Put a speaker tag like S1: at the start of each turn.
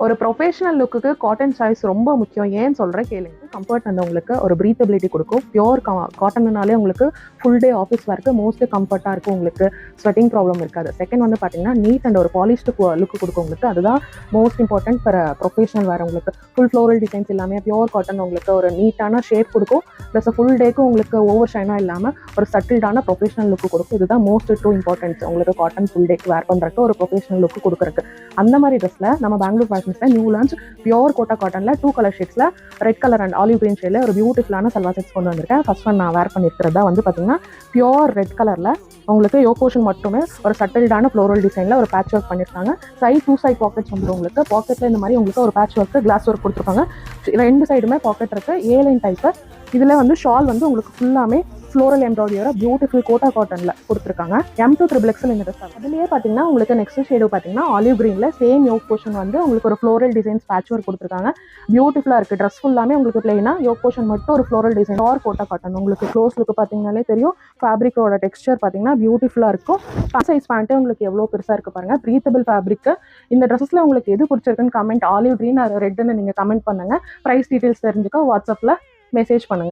S1: ஒரு professional லுக்குக்கு cotton choice ரொம்ப முக்கியம். ஏன்னு சொல்கிறேன் கேளுங்க. கம்ஃபர்ட் வந்து உங்களுக்கு ஒரு ப்ரீத்தபிலிட்டி கொடுக்கும். பியோர் காட்டன்னாலே உங்களுக்கு full day office work mostly கம்ஃபர்ட்டாக இருக்கும். உங்களுக்கு ஸ்வெட்டிங் ப்ராப்ளம் இருக்காது. செகண்ட் வந்து பார்த்தீங்கன்னா நீட் அண்ட் ஒரு பாலிஷ்டு லுக்கு கொடுக்கும் உங்களுக்கு. அதுதான் மோஸ்ட் இம்பார்ட்டன்ட் ஃபார் ப்ரொஃபஷனல் வேறு. உங்களுக்கு ஃபுல் ஃப்ளோரல் டிசைன்ஸ் எல்லாமே பியோர் காட்டன் உங்களுக்கு ஒரு நீட்டான ஷேப் கொடுக்கும். ப்ளஸ் ஃபுல் டேக்கு உங்களுக்கு ஓவர் ஷைனாக இல்லாமல் ஒரு சட்டில்டான ப்ரொஃபஷனல் லுக்கு கொடுக்கும். இதுதான் மோஸ்ட் ட்ரூ இம்பார்ட்டன்ஸ் உங்களுக்கு காட்டன் ஃபுல் டேக்கு வேர் பண்ணுறதுக்கு ஒரு ப்ரொஃபஷனல் லுக்கு கொடுக்குறதுக்கு. அந்த மாதிரி ட்ரெஸ்ஸில் நம்ம பெங்களூர் ஃபேஷன்ஸில் நியூ லான்ச் பியோர் கோட்டா காட்டனில் 2 கலர் ஷேட்ஸில் red colour and olive green ஷேடில் ஒரு பியூட்டிஃபுல்லான சல்வார் செட்ஸ் கொண்டு வந்திருக்கேன். ஃபர்ஸ்ட் ஒன் நான் வேர் பண்ணியிருக்கிறதா வந்து பார்த்தீங்கன்னா பியோர் ரெட் கலரில் உங்களுக்கு யோ போர்ஷன் மட்டுமே ஒரு சட்டில்டான ஃப்ளோரல் டிசைனில் ஒரு பேட்ச் ஒர்க் பண்ணியிருக்காங்க. சைட் 2 சைட் பாக்கெட்ஸ் வந்துடும் உங்களுக்கு. பாக்கெட்டில் இந்த மாதிரி உங்களுக்கு ஒரு பேட்ச் ஒர்க்கு கிளாஸ் ஒர்க் கொடுத்துருக்காங்க. 2 சைடுமே பாக்கெட் இருக்குது. A-லைன் டைப்பு. இதில் வந்து ஷால் வந்து உங்களுக்கு ஃபுல்லாமே ஃப்ளோரல் எம்ப்ராய்டரியோட பியூட்டிஃபுல் கோட்டா காட்டனில் கொடுத்துருக்காங்க. M2 XXL இந்த ட்ரெஸ். அதுலேயே பார்த்தீங்கன்னா உங்களுக்கு நெக்ஸ்ட் ஷேடு பார்த்தீங்கன்னா ஆலிவ் கிரீனில் சேம் யோக் போர்ஷன் வந்து உங்களுக்கு ஒரு ஃப்ளோரல் டிசைன்ஸ் பேட்ச் ஒர்க் கொடுத்துருக்காங்க. பியூட்டிஃபுல்லாக இருக்குது. ட்ரெஸ் ஃபுல்லாமே உங்களுக்கு பிளெயினாக யோக் போர்ஷன் மட்டும் ஒரு floral design or Kota cotton. உங்களுக்கு க்ளோஸ் லுக்கு பார்த்தீங்கன்னாலே தெரியும். ஃபேப்ரிக்கோட டெக்ஸ்டர் பார்த்தீங்கன்னா பியூட்டிஃபுல்லாக இருக்கும். சைஸ் பேண்ட்டு உங்களுக்கு எவ்வளோ பெருசாக இருக்குது பாருங்கள். Breathable fabric. இந்த ட்ரெஸ்ஸில் உங்களுக்கு எது பிடிச்சிருக்குன்னு கமெண்ட் ஆலிவ் கிரீன் ரெட்டுன்னு நீங்கள் கமெண்ட் பண்ணுங்கள். ப்ரைஸ் டீட்டெயில்ஸ் தெரிஞ்சுக்க வாட்ஸ்அப்பில் மெசேஜ் பண்ணுங்கள்.